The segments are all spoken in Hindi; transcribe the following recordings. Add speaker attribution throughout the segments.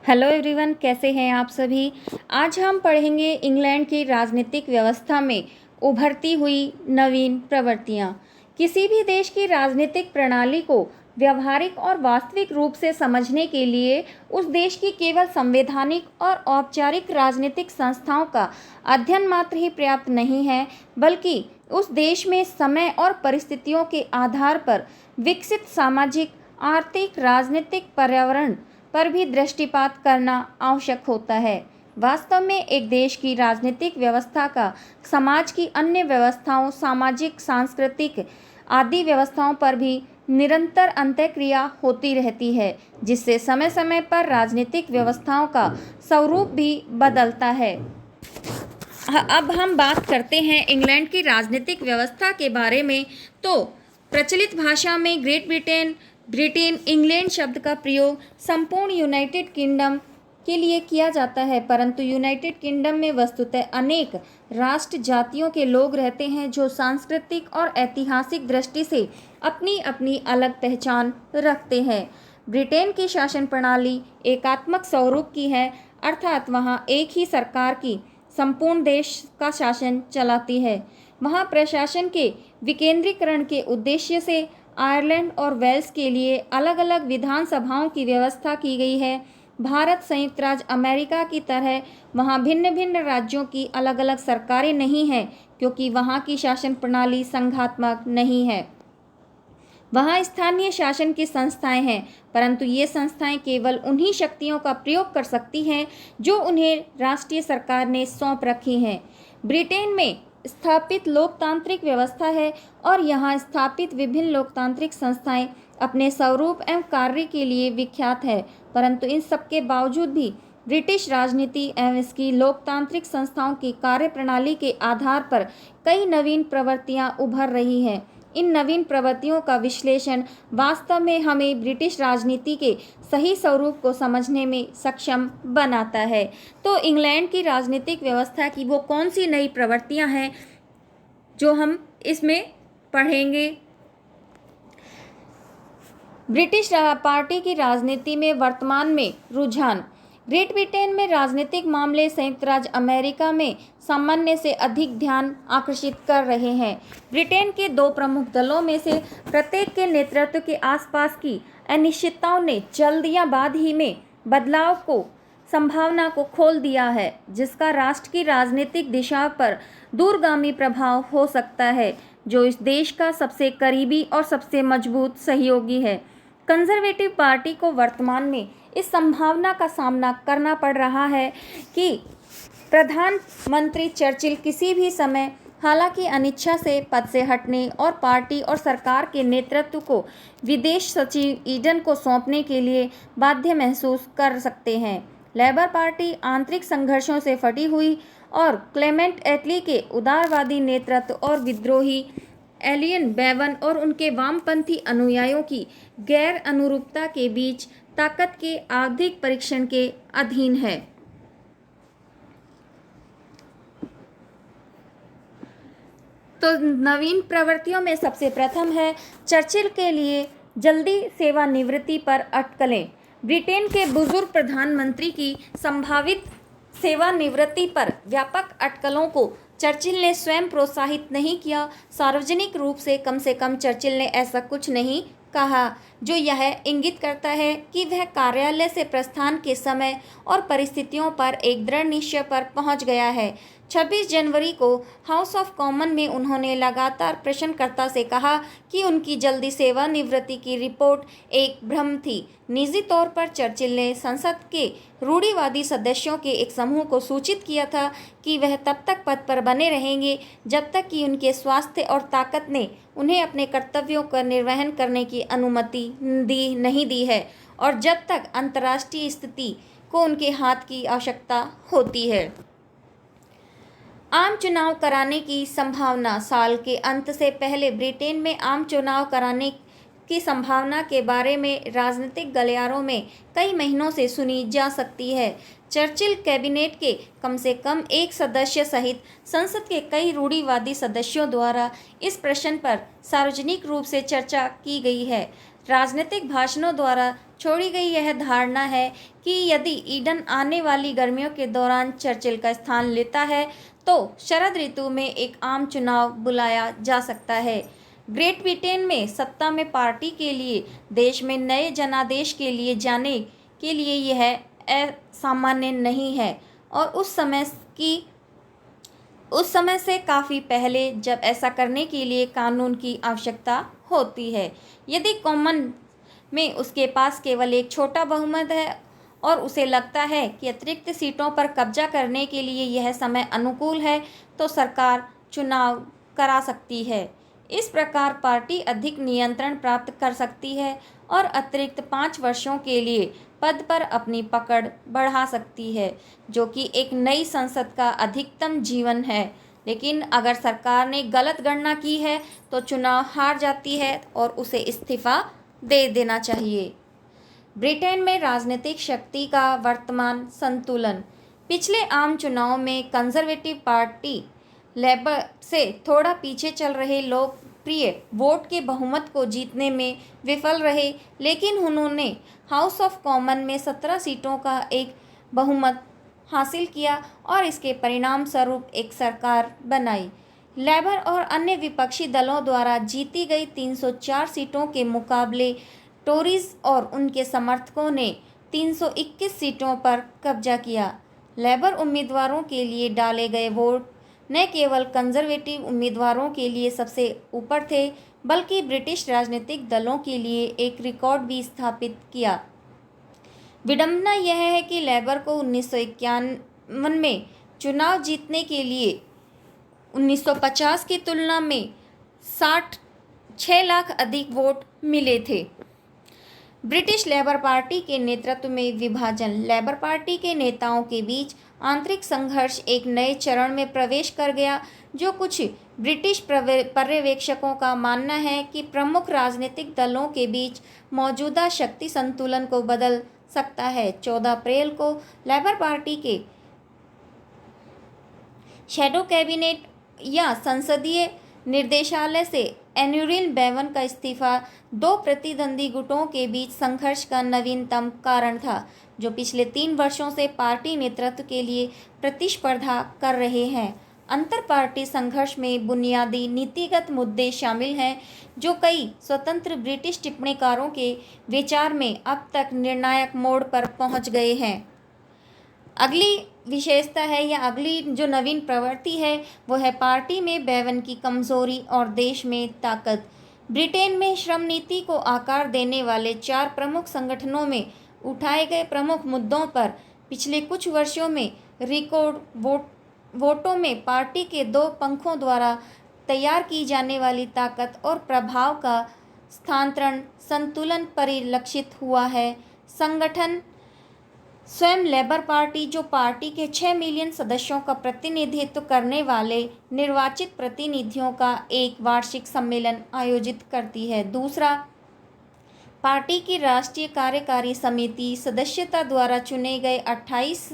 Speaker 1: हेलो एवरीवन, कैसे हैं आप सभी। आज हम पढ़ेंगे इंग्लैंड की राजनीतिक व्यवस्था में उभरती हुई नवीन प्रवृत्तियां। किसी भी देश की राजनीतिक प्रणाली को व्यवहारिक और वास्तविक रूप से समझने के लिए उस देश की केवल संवैधानिक और औपचारिक राजनीतिक संस्थाओं का अध्ययन मात्र ही पर्याप्त नहीं है, बल्कि उस देश में समय और परिस्थितियों के आधार पर विकसित सामाजिक, आर्थिक, राजनीतिक पर्यावरण पर भी दृष्टिपात करना आवश्यक होता है। वास्तव में एक देश की राजनीतिक व्यवस्था का समाज की अन्य व्यवस्थाओं, सामाजिक, सांस्कृतिक आदि व्यवस्थाओं पर भी निरंतर अंतःक्रिया होती रहती है, जिससे समय समय पर राजनीतिक व्यवस्थाओं का स्वरूप भी बदलता है। अब हम बात करते हैं इंग्लैंड की राजनीतिक व्यवस्था के बारे में। तो प्रचलित भाषा में ग्रेट ब्रिटेन इंग्लैंड शब्द का प्रयोग संपूर्ण यूनाइटेड किंगडम के लिए किया जाता है, परंतु यूनाइटेड किंगडम में वस्तुतः अनेक राष्ट्र जातियों के लोग रहते हैं जो सांस्कृतिक और ऐतिहासिक दृष्टि से अपनी अपनी अलग पहचान रखते हैं। ब्रिटेन की शासन प्रणाली एकात्मक स्वरूप की है, अर्थात वहाँ एक ही सरकार की संपूर्ण देश का शासन चलाती है। वहाँ प्रशासन के विकेंद्रीकरण के उद्देश्य से आयरलैंड और वेल्स के लिए अलग अलग विधानसभाओं की व्यवस्था की गई है। भारत संयुक्त राज्य अमेरिका की तरह वहाँ भिन्न भिन्न राज्यों की अलग अलग सरकारें नहीं हैं, क्योंकि वहाँ की शासन प्रणाली संघात्मक नहीं है। वहाँ स्थानीय शासन की संस्थाएं हैं, परंतु ये संस्थाएं केवल उन्हीं शक्तियों का प्रयोग कर सकती हैं जो उन्हें राष्ट्रीय सरकार ने सौंप रखी हैं। ब्रिटेन में स्थापित लोकतांत्रिक व्यवस्था है और यहाँ स्थापित विभिन्न लोकतांत्रिक संस्थाएं अपने स्वरूप एवं कार्य के लिए विख्यात है, परंतु इन सबके बावजूद भी ब्रिटिश राजनीति एवं इसकी लोकतांत्रिक संस्थाओं की कार्यप्रणाली के आधार पर कई नवीन प्रवृत्तियां उभर रही हैं। इन नवीन प्रवृत्तियों का विश्लेषण वास्तव में हमें ब्रिटिश राजनीति के सही स्वरूप को समझने में सक्षम बनाता है। तो इंग्लैंड की राजनीतिक व्यवस्था की वो कौन सी नई प्रवृत्तियां हैं जो हम इसमें पढ़ेंगे। ब्रिटिश पार्टी की राजनीति में वर्तमान में रुझान। ग्रेट ब्रिटेन में राजनीतिक मामले संयुक्त राज्य अमेरिका में सामान्य से अधिक ध्यान आकर्षित कर रहे हैं। ब्रिटेन के दो प्रमुख दलों में से प्रत्येक के नेतृत्व के आसपास की अनिश्चितताओं ने जल्द या बाद ही में बदलाव को संभावना को खोल दिया है, जिसका राष्ट्र की राजनीतिक दिशा पर दूरगामी प्रभाव हो सकता है, जो इस देश का सबसे करीबी और सबसे मजबूत सहयोगी है। कंजर्वेटिव पार्टी को वर्तमान में इस संभावना का सामना करना पड़ रहा है कि प्रधानमंत्री चर्चिल किसी भी समय, हालांकि अनिच्छा से, पद से हटने और पार्टी और सरकार के नेतृत्व को विदेश सचिव ईडन को सौंपने के लिए बाध्य महसूस कर सकते हैं। लेबर पार्टी आंतरिक संघर्षों से फटी हुई और क्लेमेंट एटली के उदारवादी नेतृत्व और विद्रोही एलियन बेवन और उनके वामपंथी अनुयायियों की गैर अनुरूपता के बीच ताकत के आवधिक परीक्षण के अधीन है। तो नवीन प्रवृत्तियों में सबसे प्रथम है चर्चिल के लिए जल्दी सेवानिवृत्ति पर अटकलें। ब्रिटेन के बुजुर्ग प्रधानमंत्री की संभावित सेवानिवृत्ति पर व्यापक अटकलों को चर्चिल ने स्वयं प्रोत्साहित नहीं किया। सार्वजनिक रूप से कम चर्चिल ने ऐसा कुछ नहीं कहा, जो यह इंगित करता है कि वह कार्यालय से प्रस्थान के समय और परिस्थितियों पर एक दृढ़ निश्चय पर पहुंच गया है। 26 जनवरी को हाउस ऑफ कॉमन में उन्होंने लगातार प्रश्नकर्ता से कहा कि उनकी जल्दी सेवानिवृत्ति की रिपोर्ट एक भ्रम थी। निजी तौर पर चर्चिल ने संसद के रूढ़िवादी सदस्यों के एक समूह को सूचित किया था कि वह तब तक पद पर बने रहेंगे जब तक कि उनके स्वास्थ्य और ताकत ने उन्हें अपने कर्तव्यों का निर्वहन करने की अनुमति नहीं दी है, और जब तक अंतर्राष्ट्रीय स्थिति को उनके हाथ की आवश्यकता होती है। आम चुनाव कराने की संभावना। साल के अंत से पहले ब्रिटेन में आम चुनाव कराने की संभावना के बारे में राजनीतिक गलियारों में कई महीनों से सुनी जा सकती है। चर्चिल कैबिनेट के कम से कम एक सदस्य सहित संसद के कई रूढ़िवादी सदस्यों द्वारा इस प्रश्न पर सार्वजनिक रूप से चर्चा की गई है। राजनीतिक भाषणों द्वारा छोड़ी गई यह धारणा है कि यदि ईडन आने वाली गर्मियों के दौरान चर्चिल का स्थान लेता है तो शरद ऋतु में एक आम चुनाव बुलाया जा सकता है। ग्रेट ब्रिटेन में सत्ता में पार्टी के लिए देश में नए जनादेश के लिए जाने के लिए यह असामान्य नहीं है और उस समय से काफ़ी पहले जब ऐसा करने के लिए कानून की आवश्यकता होती है। यदि कॉमन में उसके पास केवल एक छोटा बहुमत है और उसे लगता है कि अतिरिक्त सीटों पर कब्जा करने के लिए यह समय अनुकूल है तो सरकार चुनाव करा सकती है। इस प्रकार पार्टी अधिक नियंत्रण प्राप्त कर सकती है और अतिरिक्त 5 वर्षों के लिए पद पर अपनी पकड़ बढ़ा सकती है, जो कि एक नई संसद का अधिकतम जीवन है। लेकिन अगर सरकार ने गलत गणना की है तो चुनाव हार जाती है और उसे इस्तीफा दे देना चाहिए। ब्रिटेन में राजनीतिक शक्ति का वर्तमान संतुलन। पिछले आम चुनाव में कंजर्वेटिव पार्टी लेबर से थोड़ा पीछे चल रहे लोकप्रिय वोट के बहुमत को जीतने में विफल रहे, लेकिन उन्होंने हाउस ऑफ कॉमन में 17 सीटों का एक बहुमत हासिल किया और इसके परिणाम स्वरूप एक सरकार बनाई। लेबर और अन्य विपक्षी दलों द्वारा जीती गई 304 सीटों के मुकाबले टोरीज और उनके समर्थकों ने 321 सीटों पर कब्जा किया। लेबर उम्मीदवारों के लिए डाले गए वोट न केवल कंजर्वेटिव उम्मीदवारों के लिए सबसे ऊपर थे, बल्कि ब्रिटिश राजनीतिक दलों के लिए एक रिकॉर्ड भी स्थापित किया। विडंबना यह है कि लेबर को 1951 में चुनाव जीतने के लिए 1950 की तुलना में 6 लाख अधिक वोट मिले थे। ब्रिटिश लेबर पार्टी के नेतृत्व में विभाजन। लेबर पार्टी के नेताओं के बीच आंतरिक संघर्ष एक नए चरण में प्रवेश कर गया, जो कुछ ब्रिटिश पर्यवेक्षकों का मानना है कि प्रमुख राजनीतिक दलों के बीच मौजूदा शक्ति संतुलन को बदल सकता है। 14 अप्रैल को लेबर पार्टी के शैडो कैबिनेट या संसदीय निर्देशालय से एनुरिल बेवन का इस्तीफा 2 प्रतिद्वंदी गुटों के बीच संघर्ष का नवीनतम कारण था, जो पिछले 3 वर्षों से पार्टी नेतृत्व के लिए प्रतिस्पर्धा कर रहे हैं। अंतर पार्टी संघर्ष में बुनियादी नीतिगत मुद्दे शामिल हैं, जो कई स्वतंत्र ब्रिटिश टिप्पणीकारों के विचार में अब तक निर्णायक मोड़ पर पहुंच गए हैं। अगली विशेषता है या अगली जो नवीन प्रवृत्ति है वो है पार्टी में बेवन की कमजोरी और देश में ताकत। ब्रिटेन में श्रम नीति को आकार देने वाले 4 प्रमुख संगठनों में उठाए गए प्रमुख मुद्दों पर पिछले कुछ वर्षों में रिकॉर्ड वोटों में पार्टी के 2 पंखों द्वारा तैयार की जाने वाली ताकत और प्रभाव का स्थानांतरण संतुलन परिलक्षित हुआ है। संगठन स्वयं लेबर पार्टी, जो पार्टी के 6 मिलियन सदस्यों का प्रतिनिधित्व करने वाले निर्वाचित प्रतिनिधियों का एक वार्षिक सम्मेलन आयोजित करती है। दूसरा, पार्टी की राष्ट्रीय कार्यकारी समिति सदस्यता द्वारा चुने गए 28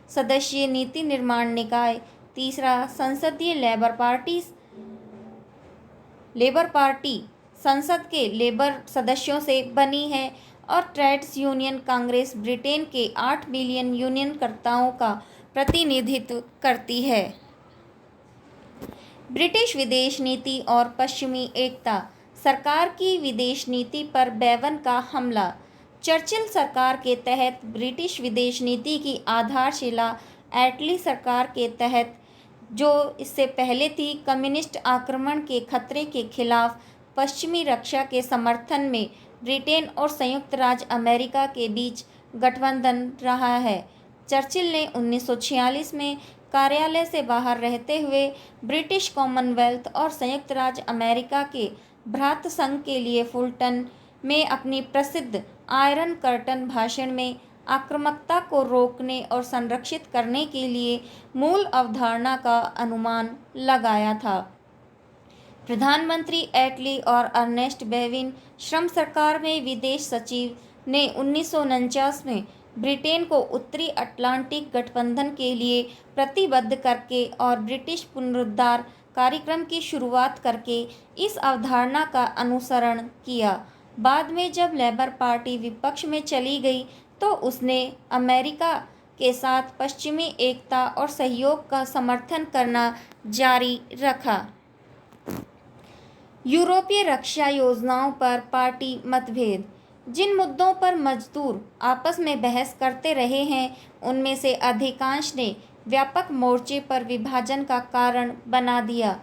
Speaker 1: सदस्यीय नीति निर्माण निकाय। तीसरा, संसदीय लेबर पार्टी संसद के लेबर सदस्यों से बनी है और ट्रेड्स यूनियन कांग्रेस ब्रिटेन के 8 मिलियन यूनियनकर्ताओं का प्रतिनिधित्व करती है। ब्रिटिश विदेश नीति और पश्चिमी एकता। सरकार की विदेश नीति पर बेवन का हमला। चर्चिल सरकार के तहत ब्रिटिश विदेश नीति की आधारशिला एटली सरकार के तहत, जो इससे पहले थी, कम्युनिस्ट आक्रमण के खतरे के खिलाफ पश्चिमी रक्षा के समर्थन में ब्रिटेन और संयुक्त राज्य अमेरिका के बीच गठबंधन रहा है। चर्चिल ने 1946 में कार्यालय से बाहर रहते हुए ब्रिटिश कॉमनवेल्थ और संयुक्त राज्य अमेरिका के भ्रात संघ के लिए फुलटन में अपनी प्रसिद्ध आयरन कर्टन भाषण में आक्रामकता को रोकने और संरक्षित करने के लिए मूल अवधारणा का अनुमान लगाया था। प्रधानमंत्री एटली और अर्नेस्ट बेविन श्रम सरकार में विदेश सचिव ने 1949 में ब्रिटेन को उत्तरी अटलांटिक गठबंधन के लिए प्रतिबद्ध करके और ब्रिटिश पुनरुद्धार कार्यक्रम की शुरुआत करके इस अवधारणा का अनुसरण किया। बाद में जब लेबर पार्टी विपक्ष में चली गई तो उसने अमेरिका के साथ पश्चिमी एकता और सहयोग का समर्थन करना जारी रखा। यूरोपीय रक्षा योजनाओं पर पार्टी मतभेद। जिन मुद्दों पर मजदूर आपस में बहस करते रहे हैं, उनमें से अधिकांश ने व्यापक मोर्चे पर विभाजन का कारण बना दिया।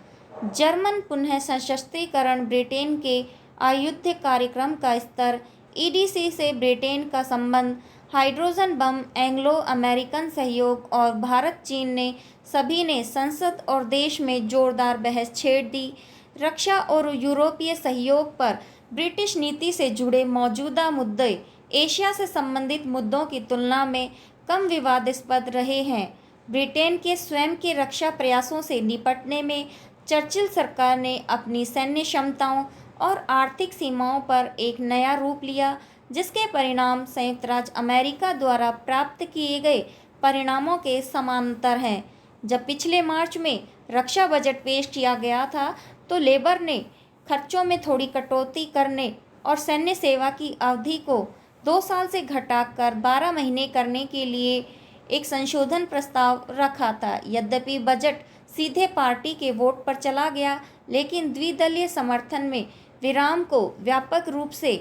Speaker 1: जर्मन पुनः सशस्त्रीकरण, ब्रिटेन के आयुध कार्यक्रम का स्तर, ईडीसी से ब्रिटेन का संबंध, हाइड्रोजन बम, एंग्लो अमेरिकन सहयोग और भारत चीन ने सभी ने संसद और देश में जोरदार बहस छेड़ दी। रक्षा और यूरोपीय सहयोग पर ब्रिटिश नीति से जुड़े मौजूदा मुद्दे एशिया से संबंधित मुद्दों की तुलना में कम विवादास्पद रहे हैं। ब्रिटेन के स्वयं के रक्षा प्रयासों से निपटने में चर्चिल सरकार ने अपनी सैन्य क्षमताओं और आर्थिक सीमाओं पर एक नया रूप लिया, जिसके परिणाम संयुक्त राज्य अमेरिका द्वारा प्राप्त किए गए परिणामों के समानांतर हैं। जब पिछले मार्च में रक्षा बजट पेश किया गया था, तो लेबर ने खर्चों में थोड़ी कटौती करने और सैन्य सेवा की अवधि को 2 साल से घटाकर 12 महीने करने के लिए एक संशोधन प्रस्ताव रखा था। यद्यपि बजट सीधे पार्टी के वोट पर चला गया, लेकिन द्विदलीय समर्थन में विराम को व्यापक रूप से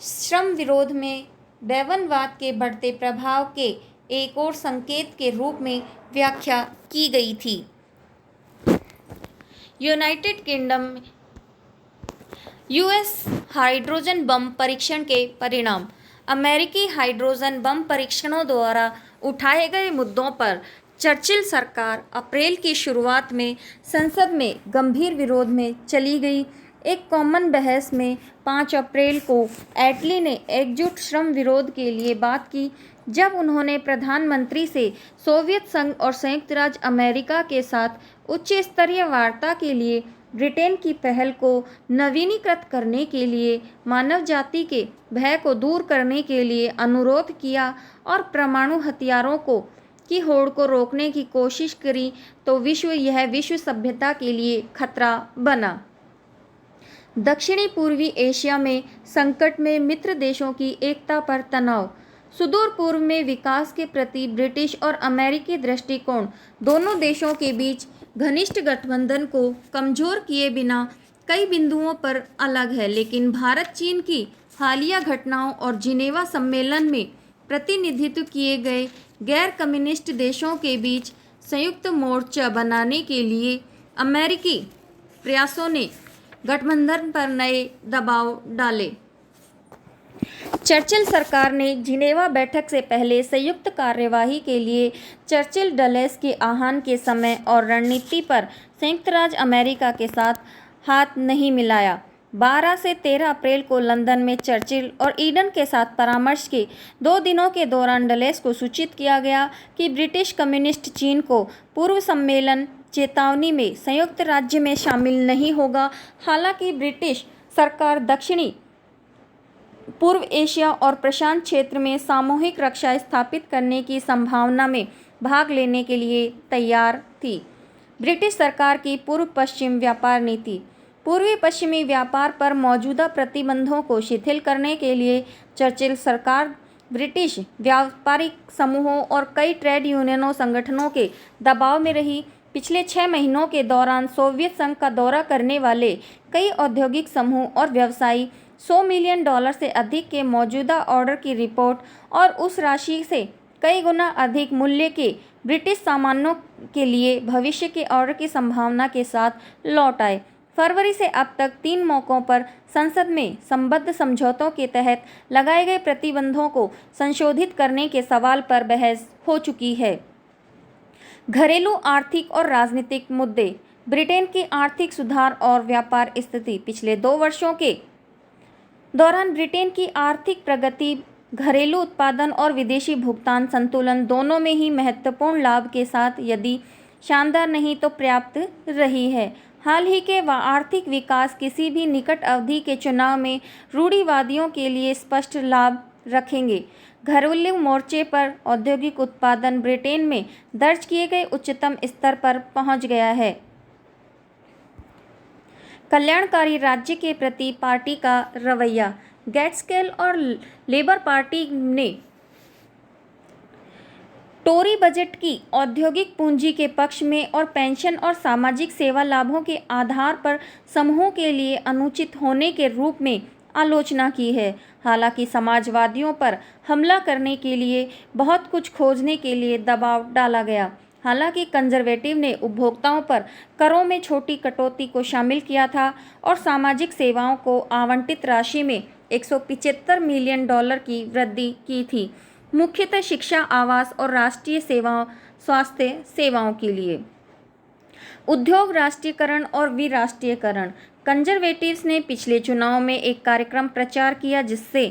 Speaker 1: श्रम विरोध में बैवनवाद के बढ़ते प्रभाव के एक और संकेत के रूप में व्याख्या की गई थी। यूनाइटेड किंगडम में यूएस हाइड्रोजन बम परीक्षण के परिणाम। अमेरिकी हाइड्रोजन बम परीक्षणों द्वारा उठाए गए मुद्दों पर चर्चिल सरकार अप्रैल की शुरुआत में संसद में गंभीर विरोध में चली गई। एक कॉमन बहस में 5 अप्रैल को एटली ने एकजुट श्रम विरोध के लिए बात की, जब उन्होंने प्रधानमंत्री से सोवियत संघ और संयुक्त राज्य अमेरिका के साथ उच्च स्तरीय वार्ता के लिए ब्रिटेन की पहल को नवीनीकृत करने के लिए, मानव जाति के भय को दूर करने के लिए अनुरोध किया और परमाणु हथियारों की होड़ को रोकने की कोशिश करी, तो यह विश्व सभ्यता के लिए खतरा बना। दक्षिणी पूर्वी एशिया में संकट में मित्र देशों की एकता पर तनाव। सुदूर पूर्व में विकास के प्रति ब्रिटिश और अमेरिकी दृष्टिकोण दोनों देशों के बीच घनिष्ठ गठबंधन को कमजोर किए बिना कई बिंदुओं पर अलग है, लेकिन भारत चीन की हालिया घटनाओं और जिनेवा सम्मेलन में प्रतिनिधित्व किए गए गैर कम्युनिस्ट देशों के बीच संयुक्त मोर्चा बनाने के लिए अमेरिकी प्रयासों ने गठबंधन पर नए दबाव डाले। चर्चिल सरकार ने जिनेवा बैठक से पहले संयुक्त कार्यवाही के लिए चर्चिल डलेस के आह्वान के समय और रणनीति पर संयुक्त राज्य अमेरिका के साथ हाथ नहीं मिलाया। 12 से 13 अप्रैल को लंदन में चर्चिल और ईडन के साथ परामर्श के 2 दिनों के दौरान डलेस को सूचित किया गया कि ब्रिटिश कम्युनिस्ट चीन को पूर्व सम्मेलन चेतावनी में संयुक्त राज्य में शामिल नहीं होगा। हालांकि ब्रिटिश सरकार दक्षिणी पूर्व एशिया और प्रशांत क्षेत्र में सामूहिक रक्षा स्थापित करने की संभावना में भाग लेने के लिए तैयार थी। ब्रिटिश सरकार की पूर्व पश्चिम व्यापार नीति। पूर्वी पश्चिमी व्यापार पर मौजूदा प्रतिबंधों को शिथिल करने के लिए चर्चिल सरकार ब्रिटिश व्यापारिक समूहों और कई ट्रेड यूनियनों संगठनों के दबाव में रही। पिछले 6 महीनों के दौरान सोवियत संघ का दौरा करने वाले कई औद्योगिक समूह और व्यवसायी $100 मिलियन से अधिक के मौजूदा ऑर्डर की रिपोर्ट और उस राशि से कई गुना अधिक मूल्य के ब्रिटिश सामानों के लिए भविष्य के ऑर्डर की संभावना के साथ लौट आए। फरवरी से अब तक 3 मौकों पर संसद में संबद्ध समझौतों के तहत लगाए गए प्रतिबंधों को संशोधित करने के सवाल पर बहस हो चुकी है। घरेलू आर्थिक और राजनीतिक मुद्दे। ब्रिटेन की आर्थिक सुधार और व्यापार स्थिति। पिछले 2 वर्षों के दौरान ब्रिटेन की आर्थिक प्रगति घरेलू उत्पादन और विदेशी भुगतान संतुलन दोनों में ही महत्वपूर्ण लाभ के साथ, यदि शानदार नहीं तो पर्याप्त रही है। हाल ही के आर्थिक विकास किसी भी निकट अवधि के चुनाव में रूढ़िवादियों के लिए स्पष्ट लाभ रखेंगे। घरेलू मोर्चे पर औद्योगिक उत्पादन ब्रिटेन में दर्ज किए गए उच्चतम स्तर पर पहुंच गया है। कल्याणकारी राज्य के प्रति पार्टी का रवैया। गैट्स्केल और लेबर पार्टी ने टोरी बजट की औद्योगिक पूंजी के पक्ष में और पेंशन और सामाजिक सेवा लाभों के आधार पर समूहों के लिए अनुचित होने के रूप में आलोचना की है। हालांकि समाजवादियों पर हमला करने के लिए बहुत कुछ खोजने के लिए दबाव डाला गया। हालांकि कंजर्वेटिव ने उपभोक्ताओं पर करों में छोटी कटौती को शामिल किया था और सामाजिक सेवाओं को आवंटित राशि में $175 मिलियन की वृद्धि की थी, मुख्यतः शिक्षा, आवास और राष्ट्रीय सेवाओं, स्वास्थ्य सेवाओं के लिए। उद्योग राष्ट्रीयकरण और विराष्ट्रीयकरण। कंजर्वेटिव्स ने पिछले चुनाव में एक कार्यक्रम प्रचार किया जिससे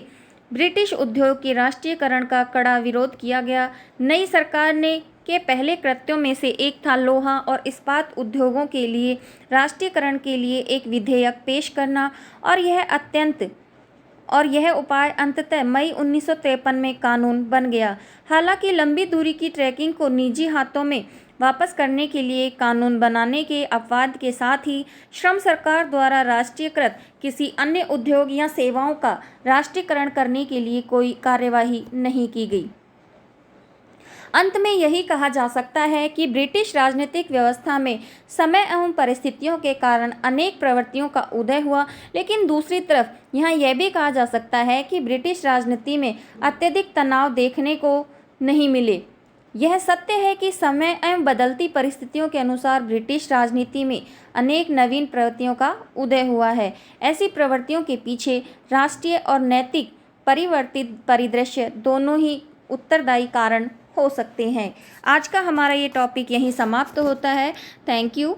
Speaker 1: ब्रिटिश उद्योग के राष्ट्रीयकरण का कड़ा विरोध किया गया। नई सरकार ने के पहले कृत्यों में से एक था लोहा और इस्पात उद्योगों के लिए राष्ट्रीयकरण के लिए एक विधेयक पेश करना, और यह उपाय अंततः मई 1953 में कानून बन गया। हालांकि लंबी दूरी की ट्रैकिंग को निजी हाथों में वापस करने के लिए कानून बनाने के अपवाद के साथ ही श्रम सरकार द्वारा राष्ट्रीयकृत किसी अन्य उद्योग या सेवाओं का राष्ट्रीयकरण करने के लिए कोई कार्यवाही नहीं की गई। अंत में यही कहा जा सकता है कि ब्रिटिश राजनीतिक व्यवस्था में समय एवं परिस्थितियों के कारण अनेक प्रवृत्तियों का उदय हुआ, लेकिन दूसरी तरफ यहाँ यह भी कहा जा सकता है कि ब्रिटिश राजनीति में अत्यधिक तनाव देखने को नहीं मिले। यह सत्य है कि समय एवं बदलती परिस्थितियों के अनुसार ब्रिटिश राजनीति में अनेक नवीन प्रवृत्तियों का उदय हुआ है। ऐसी प्रवृत्तियों के पीछे राष्ट्रीय और नैतिक परिवर्तित परिदृश्य दोनों ही उत्तरदायी कारण हो सकते हैं। आज का हमारा ये टॉपिक यहीं समाप्त होता है। Thank you.